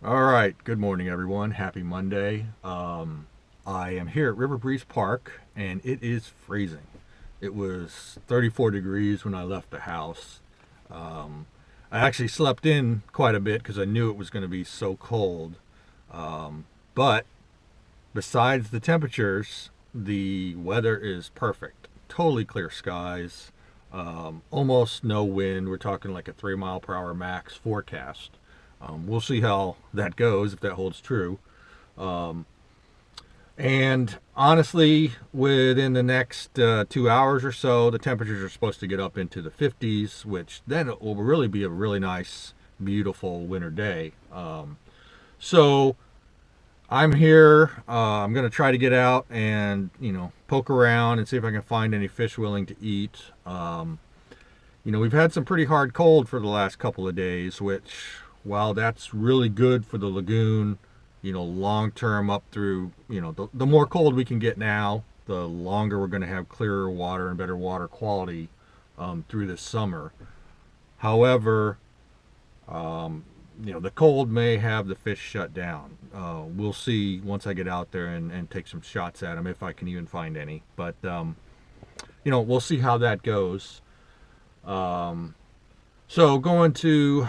All right, good morning, everyone. Happy Monday. I am here at River Breeze Park, and it is freezing. It was 34 degrees when I left the house. Um, I actually slept in quite a bit because I knew it was going to be so cold. But besides the temperatures, the weather is perfect. Totally clear skies, almost no wind. We're talking like a 3 mile per hour max forecast. We'll see how that goes if that holds true. Um, and honestly, within the next 2 hours or so, the temperatures are supposed to get up into the 50s, which then it will really be a really nice, beautiful winter day. So I'm here. I'm going to try to get out and, poke around and see if I can find any fish willing to eat. We've had some pretty hard cold for the last couple of days, which, while that's really good for the lagoon, long term up through, the more cold we can get now, the longer we're going to have clearer water and better water quality through this summer. However, the cold may have the fish shut down. We'll see once I get out there and take some shots at them if I can even find any. But, we'll see how that goes. So going to,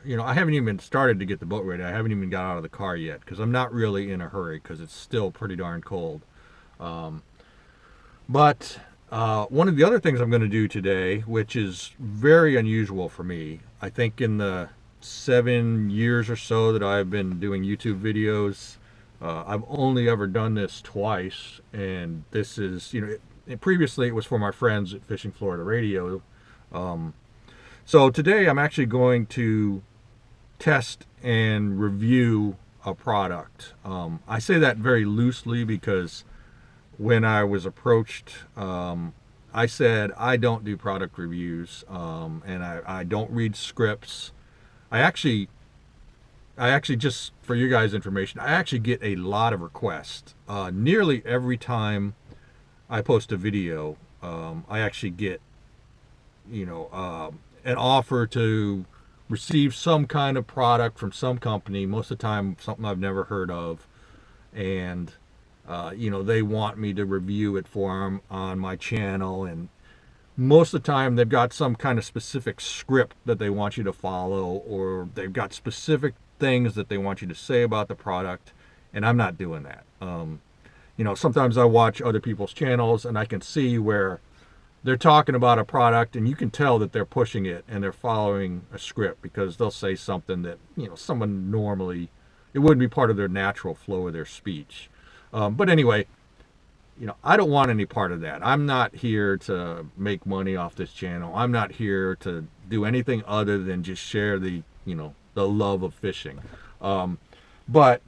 I haven't even started to get the boat ready. I haven't even got out of the car yet because I'm not really in a hurry because it's still pretty darn cold. Um, but one of the other things I'm going to do today, which is very unusual for me, I think in the 7 years or so that I've been doing YouTube videos, I've only ever done this twice. And this is, previously it was for my friends at Fishing Florida Radio. Um, so today I'm actually going to test and review a product. I say that very loosely because when I was approached, I said I don't do product reviews, and I don't read scripts. I actually, just for you guys' information, I actually get a lot of requests. Nearly every time I post a video, I actually get, an offer to receive some kind of product from some company. Most of the time, something I've never heard of, and they want me to review it for them on my channel. And most of the time, they've got some kind of specific script that they want you to follow, or they've got specific things that they want you to say about the product. And I'm not doing that. Sometimes I watch other people's channels and I can see where they're talking about a product and you can tell that they're pushing it and they're following a script because they'll say something that, someone normally, it wouldn't be part of their natural flow of their speech. But anyway, I don't want any part of that. I'm not here to make money off this channel. I'm not here to do anything other than just share the love of fishing. But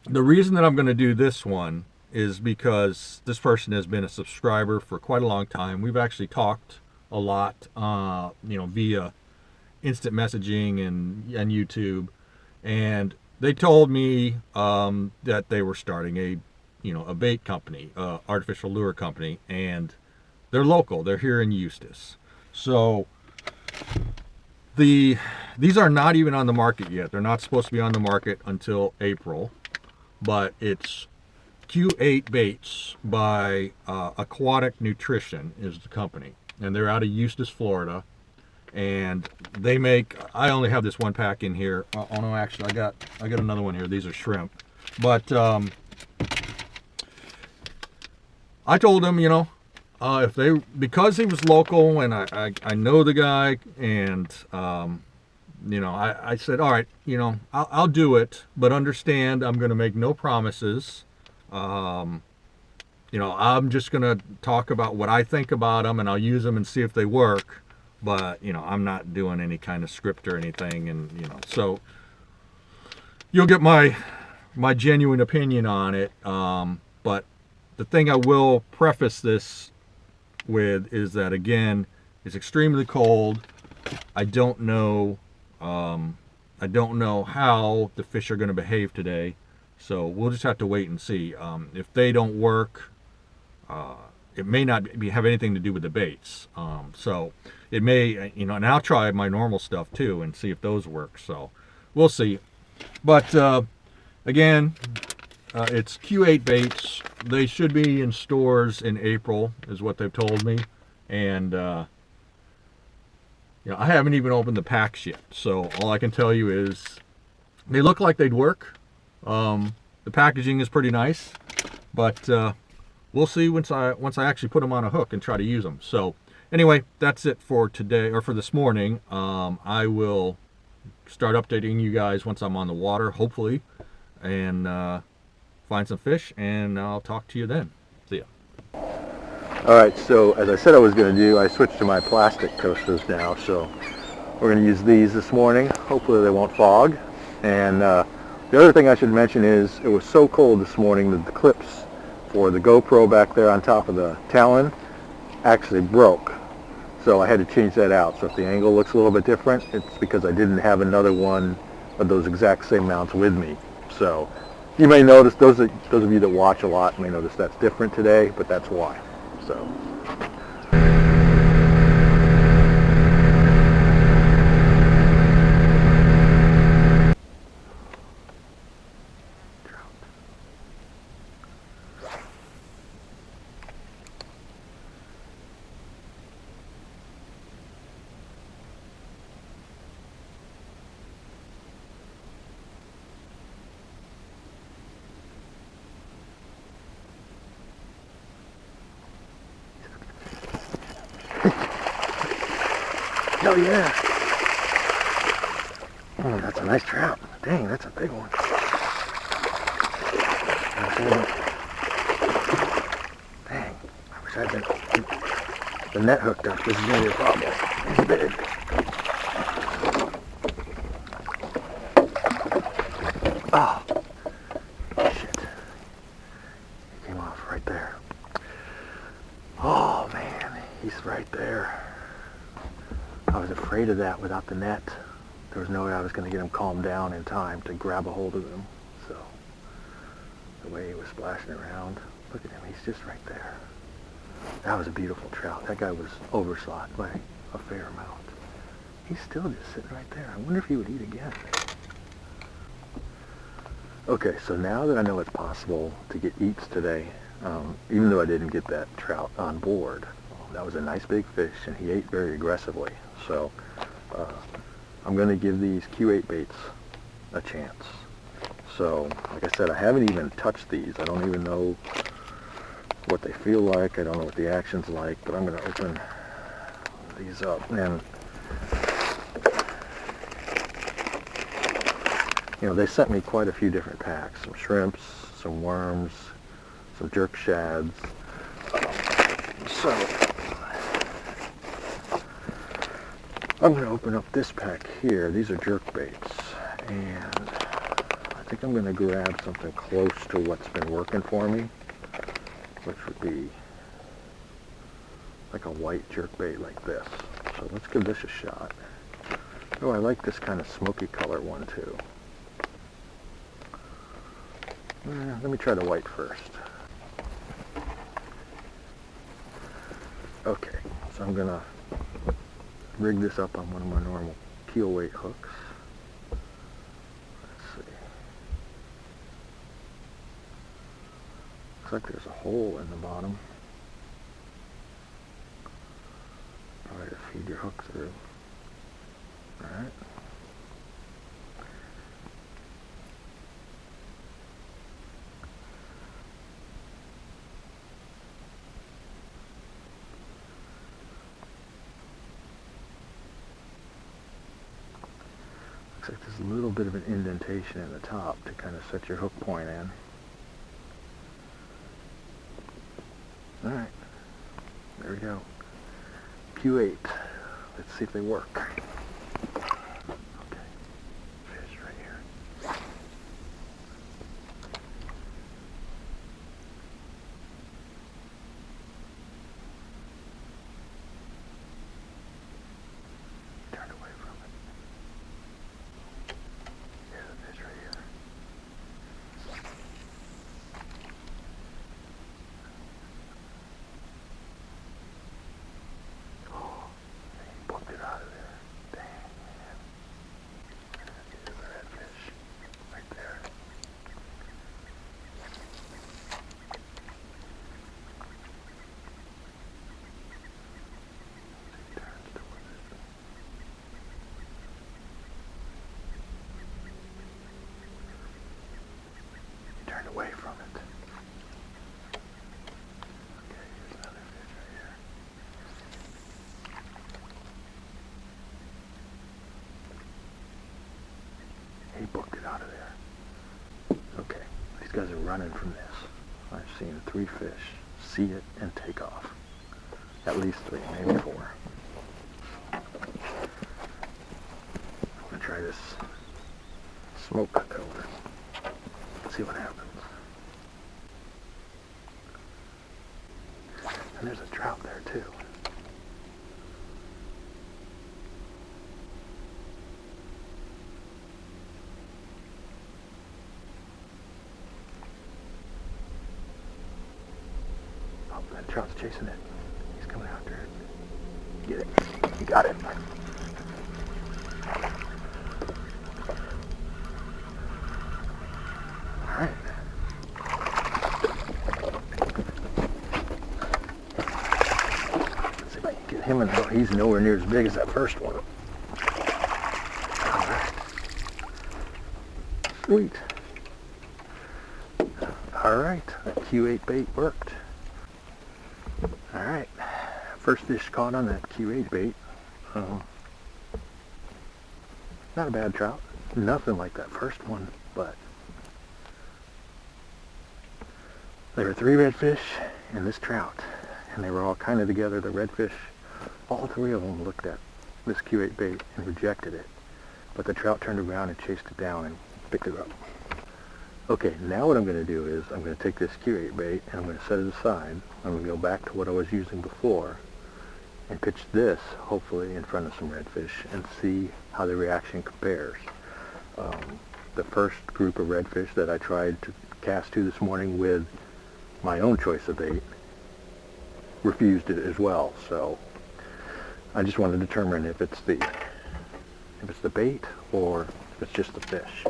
the reason that I'm going to do this one is because this person has been a subscriber for quite a long time. We've actually talked a lot, via instant messaging and YouTube, and they told me that they were starting a bait company, artificial lure company, and they're local. They're here in Eustis. So these are not even on the market yet. They're not supposed to be on the market until April, but it's Q8 Baits by Aquatic Nutrition is the company, and they're out of Eustis, Florida. And they make. I only have this one pack in here. Oh no, actually, I got another one here. These are shrimp, but I told him, if they, because he was local and I know the guy, and I said, all right, I'll do it, but understand I'm going to make no promises. I'm just going to talk about what I think about them, and I'll use them and see if they work. But, I'm not doing any kind of script or anything. And, so you'll get my genuine opinion on it. But the thing I will preface this with is that, again, it's extremely cold. I don't know how the fish are going to behave today. So we'll just have to wait and see. If they don't work, it may not have anything to do with the baits. So it may, and I'll try my normal stuff too and see if those work. So we'll see. But again, it's Q8 baits. They should be in stores in April, is what they've told me. And I haven't even opened the packs yet. So all I can tell you is they look like they'd work. The packaging is pretty nice, but we'll see once I actually put them on a hook and try to use them. So anyway, that's it for today, or for this morning. I will start updating you guys once I'm on the water, hopefully, and find some fish, and I'll talk to you then. See ya. Alright, so as I said I was going to do, I switched to my plastic coasters now, so we're going to use these this morning. Hopefully they won't fog. And the other thing I should mention is it was so cold this morning that the clips for the GoPro back there on top of the Talon actually broke. So I had to change that out. So if the angle looks a little bit different, it's because I didn't have another one of those exact same mounts with me. So you may notice, those of you that watch a lot may notice that's different today, but that's why. So. Oh yeah. Oh, that's a nice trout. Dang, that's a big one. Dang, I wish I had the net hooked up. This is going to be a problem. He's big. Oh, shit. He came off right there. Oh man, he's right there. I was afraid of that without the net. There was no way I was going to get him calmed down in time to grab a hold of him. So, the way he was splashing around, look at him, he's just right there. That was a beautiful trout. That guy was overshot by a fair amount. He's still just sitting right there. I wonder if he would eat again. Okay, so now that I know it's possible to get eats today, even though I didn't get that trout on board, that was a nice big fish, and he ate very aggressively. So I'm going to give these Q8 baits a chance. So, like I said, I haven't even touched these. I don't even know what they feel like. I don't know what the action's like, but I'm going to open these up. And, they sent me quite a few different packs. Some shrimps, some worms, some jerk shads. So I'm going to open up this pack here. These are jerk baits, and I think I'm going to grab something close to what's been working for me, which would be like a white jerk bait like this. So let's give this a shot. Oh, I like this kind of smoky color one too. Let me try the white first. Okay, so I'm going to rig this up on one of my normal keel weight hooks. Let's see. Looks like there's a hole in the bottom. Probably to feed your hook through. Alright. Looks like there's a little bit of an indentation in the top to kind of set your hook point in. Alright, there we go. Q8. Let's see if they work. Okay, fish right here. Turn away from it. Here's a fish right here. Oh, he booked it out of there. away from it. Okay, here's another fish right here. He booked it out of there. Okay, these guys are running from this. I've seen 3 fish see it and take off. At least 3, maybe 4. I'm gonna try this smoke color. See what happens. And there's a trout there too. Oh, that trout's chasing it. He's coming after it. Get it. He got it. Alright. Let's see if I can get him in there. He's nowhere near as big as that first one. Alright. Sweet. Alright, that Q8 bait worked. Alright, first fish caught on that Q8 bait. Not a bad trout. Nothing like that first one, but there were 3 redfish and this trout, and they were all kind of together. The redfish, all 3 of them looked at this Q8 bait and rejected it, but the trout turned around and chased it down and picked it up. Okay, now what I'm going to do is I'm going to take this Q8 bait and I'm going to set it aside. I'm going to go back to what I was using before and pitch this, hopefully, in front of some redfish and see how the reaction compares. The first group of redfish that I tried to cast to this morning with my own choice of bait refused it as well. So I just want to determine if it's the bait or if it's just the fish.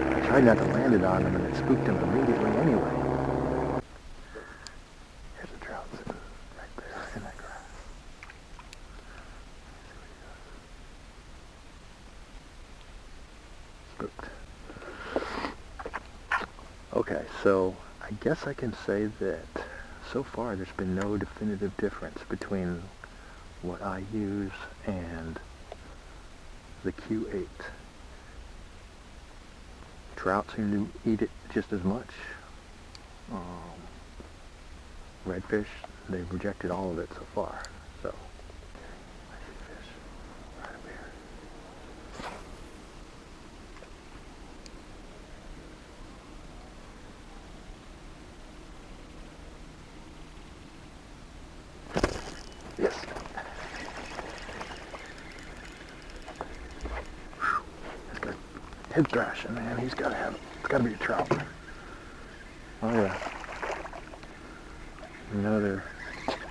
I tried not to land it on him and it spooked him immediately anyway. Here's a trout sitting right there in that grass. Spooked. Okay, so I guess I can say that so far there's been no definitive difference between what I use and the Q8. Trout seem to eat it just as much. Redfish, they've rejected all of it so far. So, I see fish right up here. Yes. Head thrashing, man. He's got to have it. It's got to be a trout. Oh yeah. Another.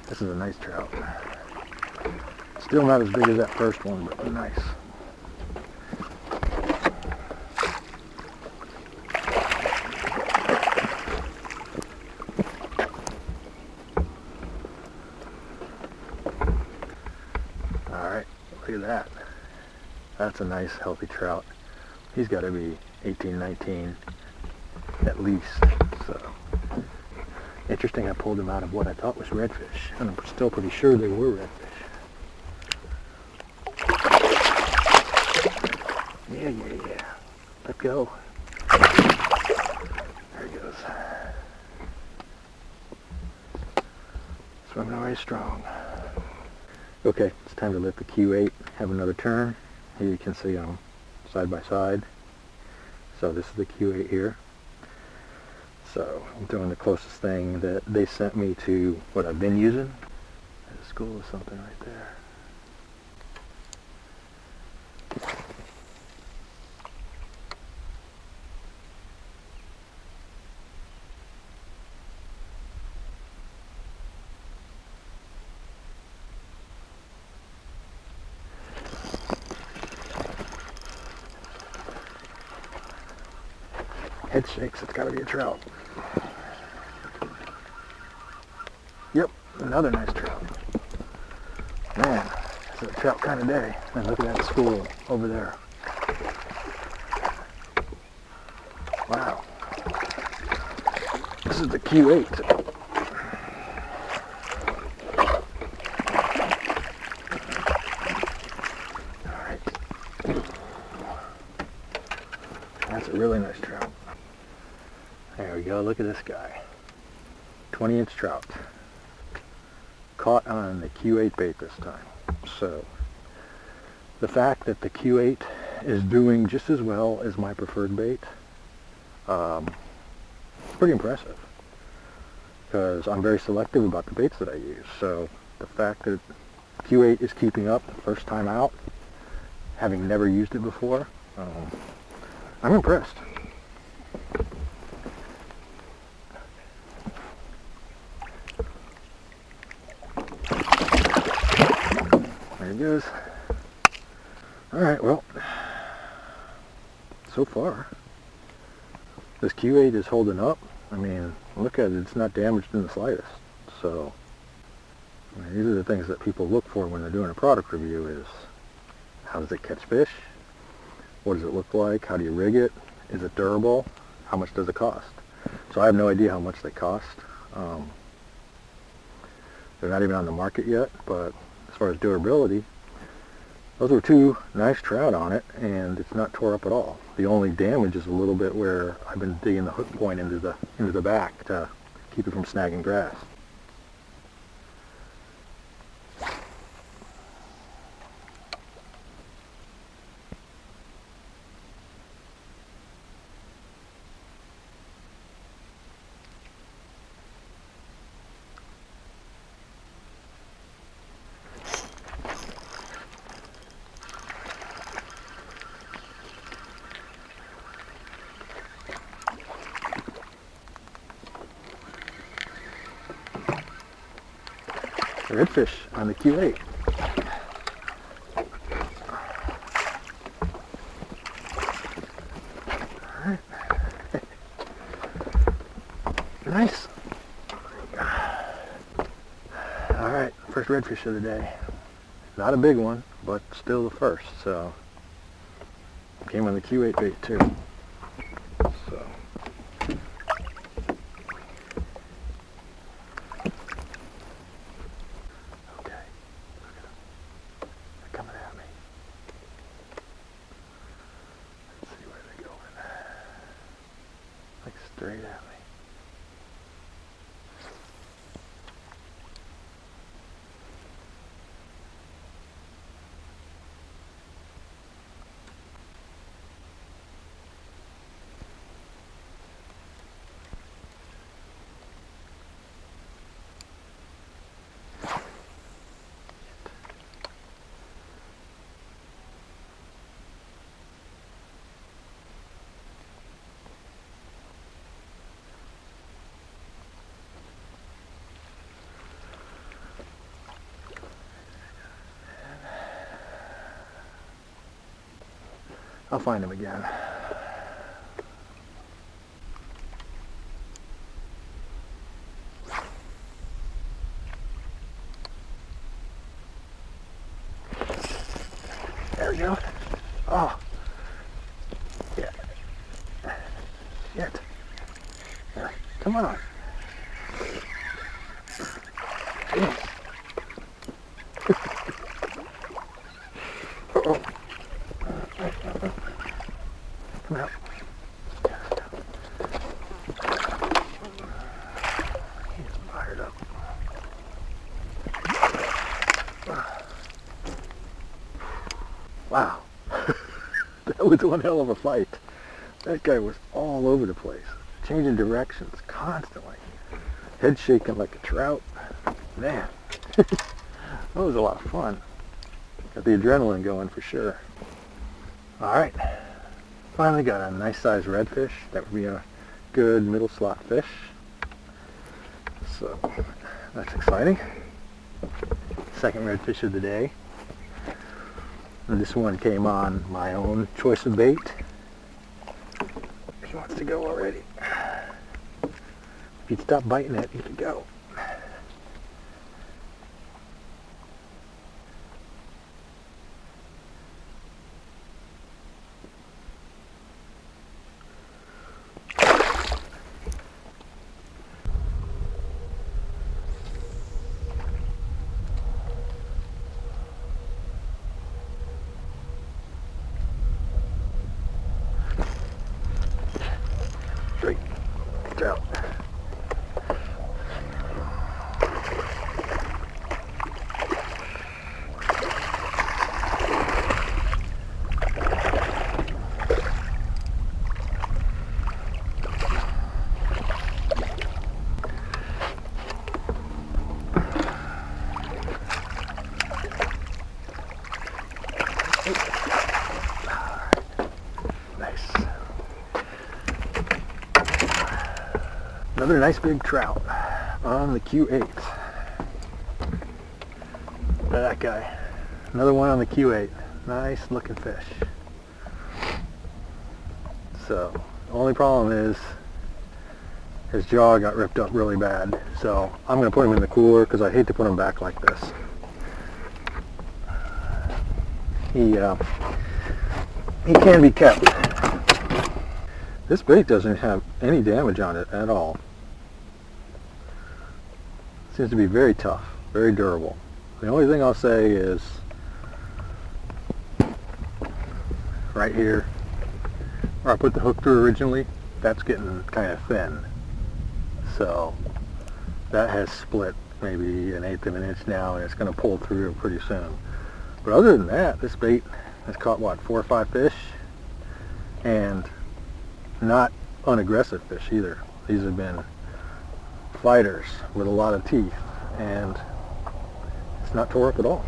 This is a nice trout. Still not as big as that first one, but nice. All right, look at that. That's a nice, healthy trout. He's got to be 18, 19 at least. So interesting, I pulled him out of what I thought was redfish, and I'm still pretty sure they were redfish. Yeah. Let go. There he goes. Swimming away strong. Okay, it's time to let the Q8 have another turn. Here you can see them side by side. So this is the Q8 here. So I'm doing the closest thing that they sent me to what I've been using. There's a school of something right there. Head shakes, it's gotta be a trout. Yep, another nice trout. Man, it's a trout kind of day. And look at that school over there. Wow. This is the Q8. That's a really nice trout. There we go, look at this guy. 20-inch trout. Caught on the Q8 bait this time. So, the fact that the Q8 is doing just as well as my preferred bait, pretty impressive. Because I'm very selective about the baits that I use. So, the fact that Q8 is keeping up the first time out, having never used it before, I'm impressed. There he goes. Alright, well, so far, this Q8 is holding up. I mean, look at it, it's not damaged in the slightest. So, I mean, these are the things that people look for when they're doing a product review is, how does it catch fish? What does it look like? How do you rig it? Is it durable? How much does it cost? So I have no idea how much they cost. They're not even on the market yet, but as far as durability, those were two nice trout on it, and it's not tore up at all. The only damage is a little bit where I've been digging the hook point into the back to keep it from snagging grass. Redfish on the Q8. Alright. Nice. Alright, first redfish of the day. Not a big one, but still the first, so came on the Q8 bait too. So straight at me. I'll find him again. There we go. Oh. Yeah. Shit. There. Come on. Jeez. Uh-oh. Come out. He's fired up. Wow. That was one hell of a fight. That guy was all over the place, changing directions constantly, head shaking like a trout. Man, that was a lot of fun. Got the adrenaline going for sure. Alright, finally got a nice sized redfish. That would be a good middle slot fish. So, that's exciting. Second redfish of the day. And this one came on my own choice of bait. He wants wants to go already. If you'd stop biting it, you could go. Straight trout. Nice. Another nice big trout on the Q8. Look at that guy. Another one on the Q8. Nice looking fish. So, the only problem is his jaw got ripped up really bad. So, I'm going to put him in the cooler because I hate to put him back like this. He can be kept. This bait doesn't have any damage on it at all. Seems to be very tough, very durable. The only thing I'll say is right here where I put the hook through originally, that's getting kind of thin. So that has split maybe 1/8 of an inch now, and it's going to pull through pretty soon. But other than that, this bait has caught what, 4 or 5 fish, and not unaggressive fish either. These have been fighters with a lot of teeth, and it's not tore up at all.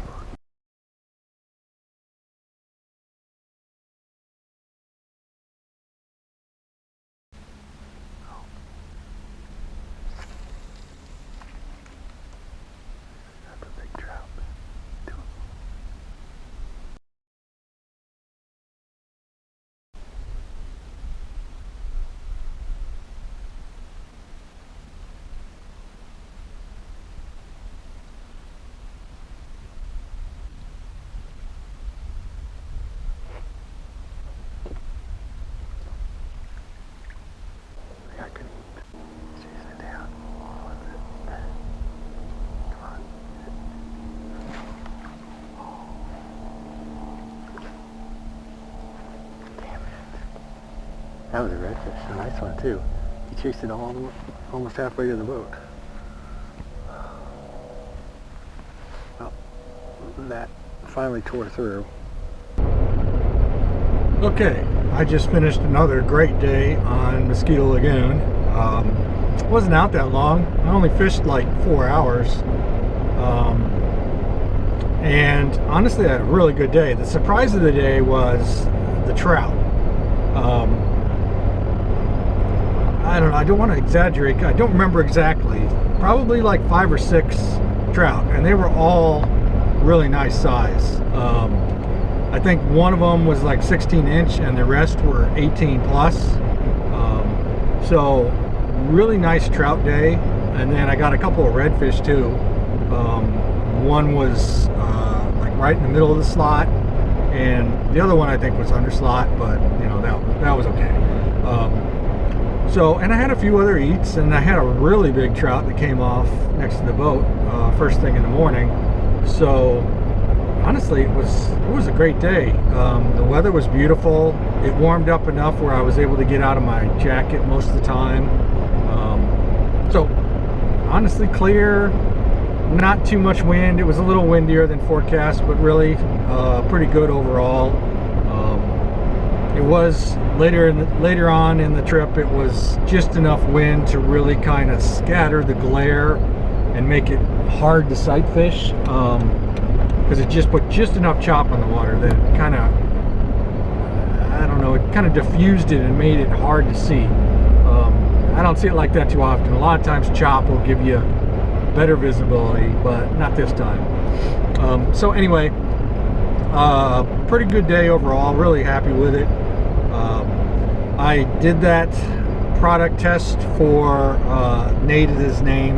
That's a big trout. I can chase it down. Come on. Damn it. That was a redfish, a nice one too. He chased it almost halfway to the boat. Well, that finally tore through. Okay, I just finished another great day on Mosquito Lagoon. Wasn't out that long. I only fished like 4 hours. And honestly, I had a really good day. The surprise of the day was the trout. I don't know, I don't want to exaggerate. I don't remember exactly. Probably like 5 or 6 trout, and they were all really nice size. I think one of them was like 16-inch and the rest were 18 plus. So really nice trout day. And then I got a couple of redfish too. One was like right in the middle of the slot, and the other one I think was under slot, but you know, that was okay. And I had a few other eats, and I had a really big trout that came off next to the boat first thing in the morning. So honestly, it was a great day. The weather was beautiful. It warmed up enough where I was able to get out of my jacket most of the time. So honestly, clear, not too much wind. It was a little windier than forecast, but really pretty good overall. It was later on in the trip, it was just enough wind to really kind of scatter the glare and make it hard to sight fish. Because it just put just enough chop on the water that it kind of, I don't know, it kind of diffused it and made it hard to see. I don't see it like that too often. A lot of times chop will give you better visibility, but not this time. So anyway, pretty good day overall. Really happy with it. I did that product test for Nate is his name,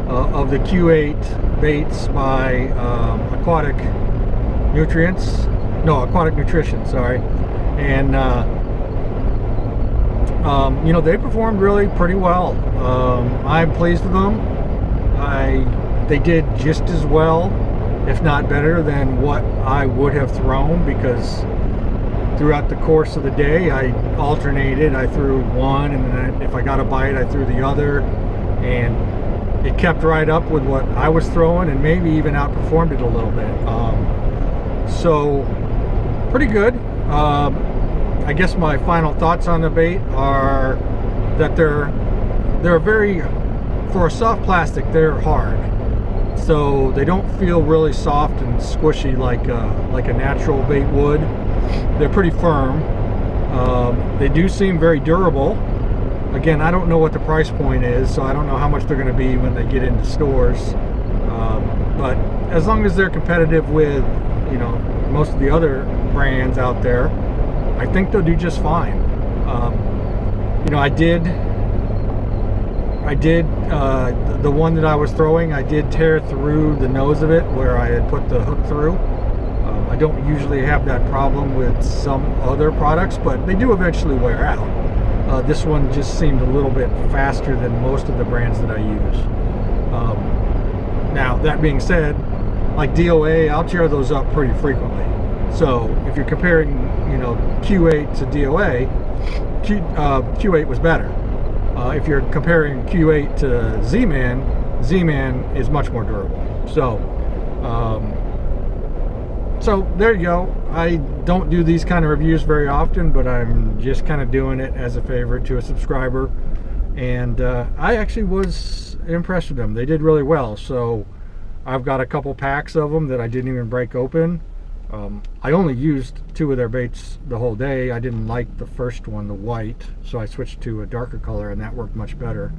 of the Q8 baits by Aquatic Nutrition, sorry. And you know, they performed really pretty well. I'm pleased with them. They did just as well, if not better, than what I would have thrown, because throughout the course of the day I alternated. I threw one, and then if I got a bite I threw the other, and it kept right up with what I was throwing, and maybe even outperformed it a little bit. So pretty good. I guess my final thoughts on the bait are that they're very, for a soft plastic, they're hard. So they don't feel really soft and squishy like a natural bait would. They're pretty firm. They do seem very durable. Again, I don't know what the price point is, so I don't know how much they're going to be when they get into stores. But as long as they're competitive with, you know, most of the other brands out there, I think they'll do just fine. You know, I did the one that I was throwing, I did tear through the nose of it where I had put the hook through. I don't usually have that problem with some other products, but they do eventually wear out. This one just seemed a little bit faster than most of the brands that I use. Now, that being said, like DOA, I'll tear those up pretty frequently. So if you're comparing, you know, Q8 to DOA, Q8 was better. If you're comparing Q8 to Z-Man, Z-Man is much more durable. So, so there you go. I don't do these kind of reviews very often, but I'm just kind of doing it as a favor to a subscriber. And I actually was impressed with them. They did really well. So I've got a couple packs of them that I didn't even break open. I only used 2 of their baits the whole day. I didn't like the first one, the white, so I switched to a darker color, and that worked much better.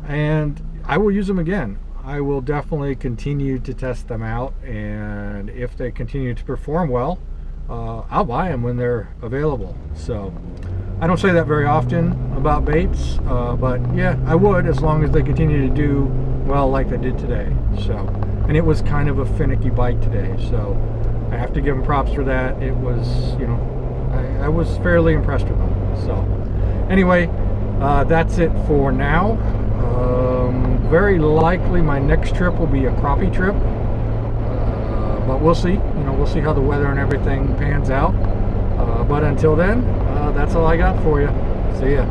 And I will use them again. I will definitely continue to test them out, and if they continue to perform well, I'll buy them when they're available. So I don't say that very often about baits, but yeah, I would, as long as they continue to do well like they did today. So, and it was kind of a finicky bite today, so I have to give them props for that. It was, you know, I was fairly impressed with them. So anyway, that's it for now. Very likely my next trip will be a crappie trip, but we'll see. You know, we'll see how the weather and everything pans out. But until then, that's all I got for you. See ya.